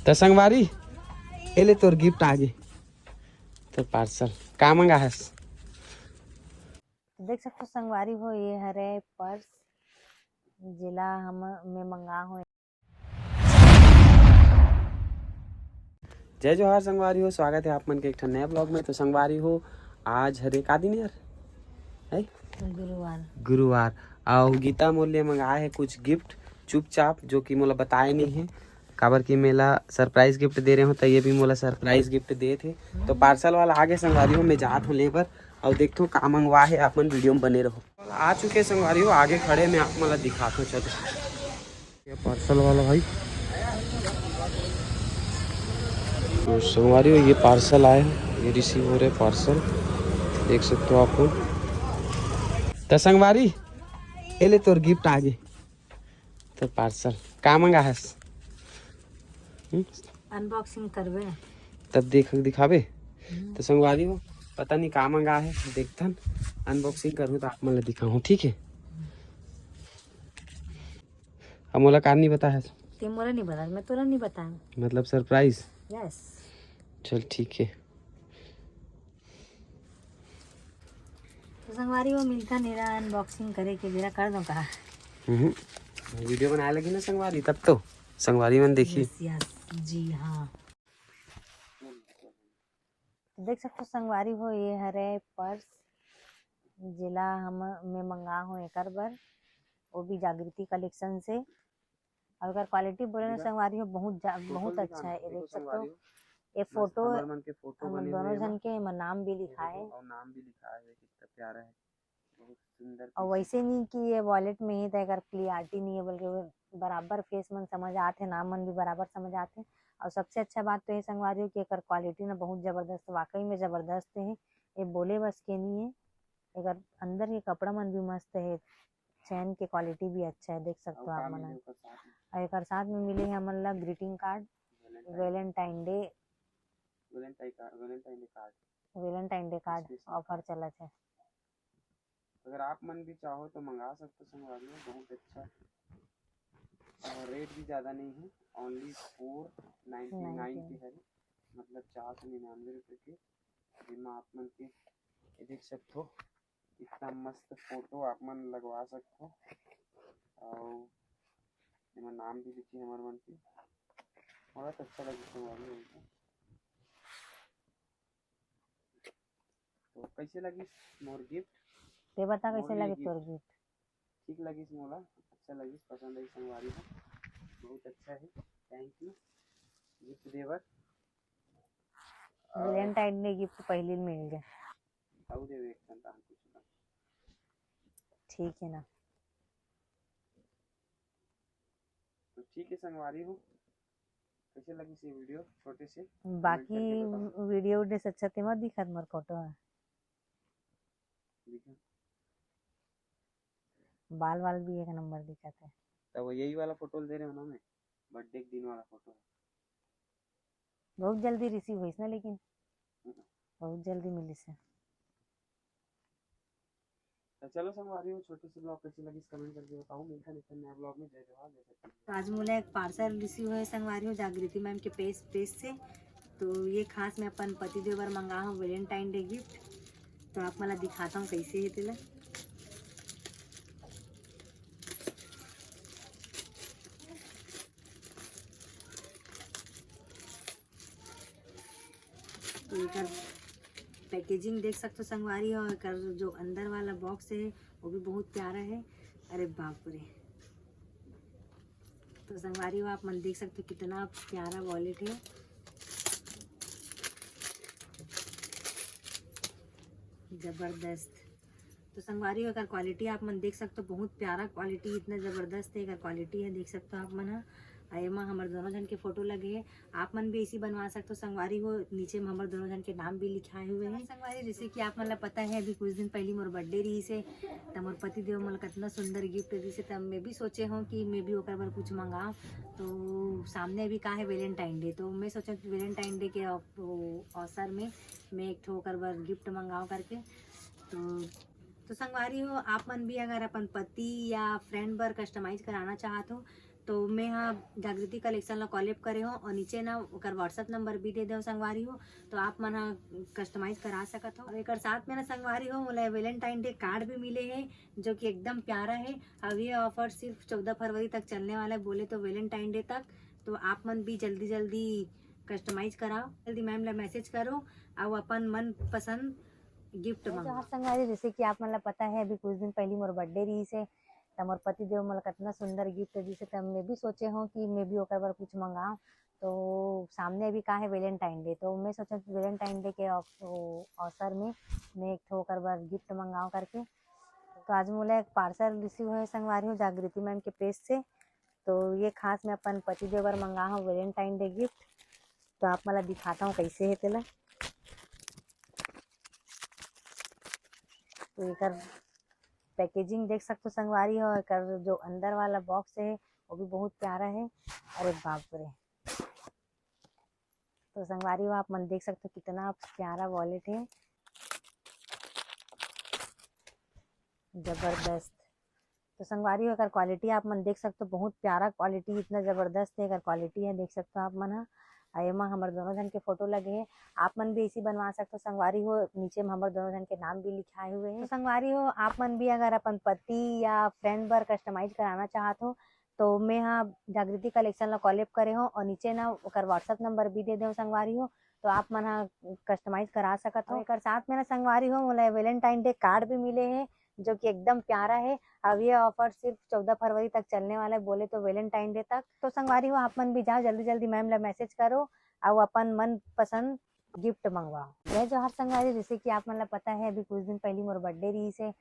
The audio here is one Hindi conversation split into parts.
तो संगवारी ये ले तोर गिफ्ट आगे तो पार्सल का मंगा है। देख सकते हो संगवारी हो, ये हरे पर्स जिला हम में मंगा हो। जय जोहार संगवारी हो, स्वागत है आप मन के एक नया ब्लॉग में। तो संगवारी हो आज हरे का दिन यार है गुरुवार और गीता मोले मंगाए है कुछ गिफ्ट चुपचाप, जो कि मोला बताए नहीं है काबर की मेला सरप्राइज गिफ्ट दे रहे हो। तो ये भी मोला सरप्राइज गिफ्ट दे थे। तो पार्सल वाला आगे संगवारी हो मैं जात हूँ लेबर और देखता हूँ का मंगवा है। आप मन वीडियो में बने रहो। आ चुके संगवारी हो आगे खड़े मैं आप मला दिखाता हूँ। चलो ये पार्सल वाला भाई, तो संगवारी हो ये पार्सल आए हैं, ये रिसीव हो रहे पार्सल देख सकते हो आप लोग। तो संगवारी ये ले तोर गिफ्ट आगे तो पार्सल का मंगा है। अनबॉक्सिंग करवे तब दिखावे। तो संगवारी हो पता नहीं का मंगा है, देखथन अनबॉक्सिंग करूँ तो आप मतलब दिखाऊँ, ठीक है। अब मोला का नहीं बता है, ते मोला नहीं बता, मैं तोरा नहीं बताऊं, मतलब सरप्राइज। यस चल ठीक है। तो संगवारी हो मिलता मेरा अनबॉक्सिंग करे के मेरा कर दो का वीडियो बनाए लगी ना संगवारी, तब तो संगवारी मन देखी। यस जी हाँ। देख सकते हो संगवारी हो, ये हरे पर्स जिला हम में मंगा हो एक बार, वो भी जागृति कलेक्शन से। और अगर क्वालिटी बोले ना संगवारी हो बहुत अच्छा है। ये देख सकते हो, ये फोटो हम दोनों जन के नाम भी लिखा है और नाम भी लिखा है, कितना प्यारा है, बहुत सुंदर। और वैसे नहीं कि ये वॉलेट में ही था, अगर क्लियरिटी नहीं है बल्कि वो बराबर फेस मन समझ आते, नाम मन भी बराबर समझ आते। और सबसे अच्छा बात तो ये संगवारी हो कि अगर क्वालिटी ना बहुत जबरदस्त, वाकई में जबरदस्त है। ये बोले बस के नहीं है। अगर अंदर के कपड़ा मन भी मस्त है, चैन की क्वालिटी भी अच्छा है, देख सकते हो आप मन। और एक साथ में मिले हैं हमन ला greeting card, Valentine day card offer चलत है। अगर आप मन भी चाहो तो मंगा सकते हो संगवारी हो, बहुत अच्छा और रेट भी ज़्यादा नहीं है, ओनली 499 की है, मतलब 499 रुपये के। जिसमें आप मन के ये देख सकते हो इतना मस्त फोटो आप मन लगवा सकते हो और इसमें नाम भी लिखी हमारे मन की, बहुत अच्छा लगे संगवारी हो। तो कैसे लगी मोर गिफ्ट, ते बता कैसे लगे तोर गिफ्ट? ठीक लगी मोला, अच्छा लगी, पसंद आई संगवारी को, बहुत अच्छा है। थैंक यू गिफ्ट देवर। वैलेंटाइन डे गिफ्ट पहले मिल गए, आउ देवे एक संतान कुछ ना, ठीक है ना। तो ठीक है संगवारी हो, कैसे लगी सी वीडियो छोटे से बाकी वीडियो से अच्छा ते मत दिखत मोर फोटो है, बाल वाल भी एक नंबर दिखत है। तो वो यही वाला फोटो दे रहे हो ना, मैं बर्थडे के दिन वाला फोटो है। बहुत जल्दी रिसीव हुई ना, लेकिन बहुत जल्दी मिली से। तो चलो संगवारी हो छोटे से ब्लॉग कैसी लगी कमेंट करके बताओ। मिलता है नया ब्लॉग में। जय जोहार जय सच्ची। तो आज मुझे एक पार्सल रिसीव है संगवारी हो जागृति मैम के पेज से। तो ये खास मैं अपन पति देवर मंगा हूँ वैलेंटाइन डे गिफ्ट। तो आप मला दिखाता हूँ कैसे है तेला। तो पैकेजिंग देख सकते हो संगवारी हो, और जो अंदर वाला बॉक्स है वो भी बहुत प्यारा है। अरे बाप रे, तो संगवारी हो आप मन देख सकते हो कितना प्यारा वॉलेट है, जबरदस्त। तो संगवारी हो अगर क्वालिटी आप मन देख सकते हो, बहुत प्यारा क्वालिटी, इतना जबरदस्त है। अगर क्वालिटी है देख सकते हो आप मन। एमा हमारे दोनों जन के फोटो लगे हैं, आप मन भी ऐसी बनवा सकते हो संगवारी हो। नीचे में हमारे दोनों जन के नाम भी लिखाए हुए हैं संगवारी। जैसे कि आप मन पता है अभी कुछ दिन पहले मोर बर्थडे रही से, तो मोर पति देव मन कितना सुंदर गिफ्ट दी से। तब मैं भी सोचे हूँ कि मैं भी ओकर बार कुछ मंगाऊँ। तो सामने अभी का है वैलेंटाइन डे, तो मैं सोचा कि वैलेंटाइन डे के अवसर में मैं एक ठो ओकर बार गिफ्ट मंगाऊँ करके। तो संगवारी हो आप मन भी अगर अपन पति या फ्रेंड बर कस्टमाइज कराना चाहते हो तो मैं हाँ जागृति कलेक्शन ला कॉलेब करे हो और नीचे ना ओकर व्हाट्सएप नंबर भी दे दो संगवारी हो, तो आप मन हाँ कस्टमाइज करा सकत हो। और एक साथ में ना संगवारी हो मोला वैलेंटाइन डे कार्ड भी मिले हैं जो कि एकदम प्यारा है। अब ये ऑफर सिर्फ 14 फरवरी तक चलने वाला है, बोले तो वैलेंटाइन डे तक। तो आप मन भी जल्दी जल्दी कस्टमाइज कराओ, जल्दी मैम ला मैसेज करो और अपन मन पसंद गिफ्ट मंगाओ। संगवारी जैसे कि आप मन ला पता है अभी कुछ दिन पहले मोर बर्थडे रही से, तो मोर पति देव मोला कितना सुंदर गिफ्ट दिसे, तो मैं भी सोचे हूँ कि मैं भी ओकर बर कुछ मंगाऊं। तो सामने अभी का है वैलेंटाइन डे, तो मैं सोचा वैलेंटाइन डे के अवसर में मैं एक ठो ओकर बर गिफ्ट मंगाऊं करके। तो आज मोला एक पार्सल रिसीव है संगवारी हूँ जागृति मैम के पेज से। तो ये खास मैं अपन पति देव बर मंगा हूँ वैलेंटाइन डे गिफ्ट। तो आप मला दिखाता हूँ कैसे है तेला। तो एकर पैकेजिंग देख सकते हो संगवारी हो, एकर जो अंदर वाला बॉक्स है वो भी बहुत प्यारा है। अरे बाप रे, तो संगवारी हो आप मन देख सकते हो कितना प्यारा वॉलेट है, जबरदस्त। तो संगवारी हो एकर क्वालिटी आप मन देख सकते हो, बहुत प्यारा क्वालिटी, इतना जबरदस्त है एकर क्वालिटी है, देख सकते हो आप मन। एमा हमारे दोनों जन के फोटो लगे हैं, आप मन भी ऐसी बनवा सकते हो संगवारी हो। नीचे में हमारे दोनों जन के नाम भी लिखाए हुए हैं। तो संगवारी हो आप मन भी अगर अपन पति या फ्रेंड बर कस्टमाइज कराना चाहत हो, तो मैं हाँ जागृति कलेक्शन ला कॉलेब करे हो और नीचे ना ओकर व्हाट्सएप नंबर भी दे दो संगवारी हो, तो आप मन हाँ कस्टमाइज करा सकत हो। एक साथ में ना संगवारी हो मोला वैलेंटाइन डे कार्ड भी मिले हैं जो कि एकदम प्यारा है। अब ये ऑफर सिर्फ 14 फरवरी तक चलने वाला है, बोले तो वैलेंटाइन डे तक। तो संगवारी हो आप मन भी जाओ जल्दी जल्दी मैम ला मैसेज करो और अपन मन पसंद गिफ्ट मंगवाओ। जय जोहार संगवारी, जैसे कि आप मन ला पता है अभी कुछ दिन पहले मोर बर्थडे रही से,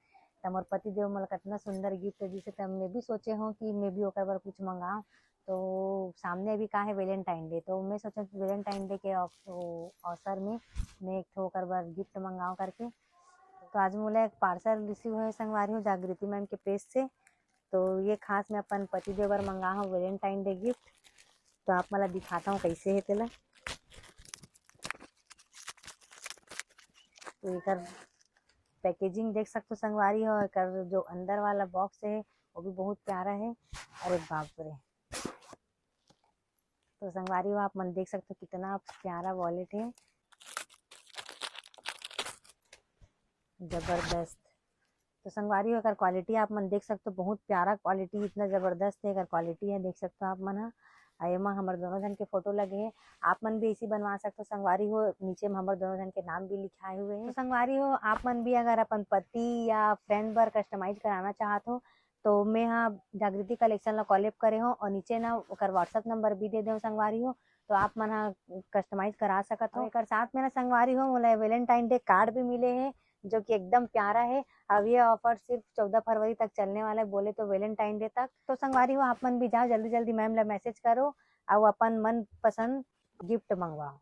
तो मोर पति देव मोला कितना सुंदर गिफ्ट दिसे, तो मैं भी सोचे हूँ कि मैं भी ओकर बर कुछ मंगाऊं। तो सामने अभी का है वैलेंटाइन डे, तो मैं सोचा वैलेंटाइन डे के अवसर में मैं एक ठो ओकर बर गिफ्ट मंगाऊं करके। तो आज मोला एक पार्सल रिसीव है संगवारी हूँ जागृति मैम के पेज से। तो ये खास मैं अपन पति देव बर मंगा हूँ वैलेंटाइन डे गिफ्ट। तो आप मला दिखाता हूँ कैसे है तेला। तो एकर पैकेजिंग देख सकते हो संगवारी हो, एकर जो अंदर वाला बॉक्स है वो भी बहुत प्यारा है। अरे बाप रे, तो संगवारी हो आप मन देख सकते हो कितना प्यारा वॉलेट है, जबरदस्त। तो संगवारी हो एकर क्वालिटी आप मन देख सकते हो, बहुत प्यारा क्वालिटी, इतना जबरदस्त है एकर क्वालिटी है, देख सकते हो आप मन। एमा हमारे दोनों जन के फोटो लगे हैं, आप मन भी ऐसी बनवा सकते हो संगवारी हो। नीचे में हमारे दोनों जन के नाम भी लिखाए हुए हैं। तो संगवारी हो आप मन भी अगर अपन पति या फ्रेंड बर कस्टमाइज कराना चाहत हो, तो मैं हाँ जागृति कलेक्शन ला कॉलेब करे हो और नीचे ना ओकर व्हाट्सएप नंबर भी दे दो संगवारी हो, तो आप मन हाँ कस्टमाइज करा सकत हो। एक साथ में ना संगवारी हो मोला वैलेंटाइन डे कार्ड भी मिले हैं जो कि एकदम प्यारा है। अब ये ऑफर सिर्फ 14 फरवरी तक चलने वाला है, बोले तो वैलेंटाइन डे तक। तो संगवारी हो आप मन भी जाओ जल्दी जल्दी मैम ला मैसेज करो और अपन मन पसंद गिफ्ट मंगवाओ।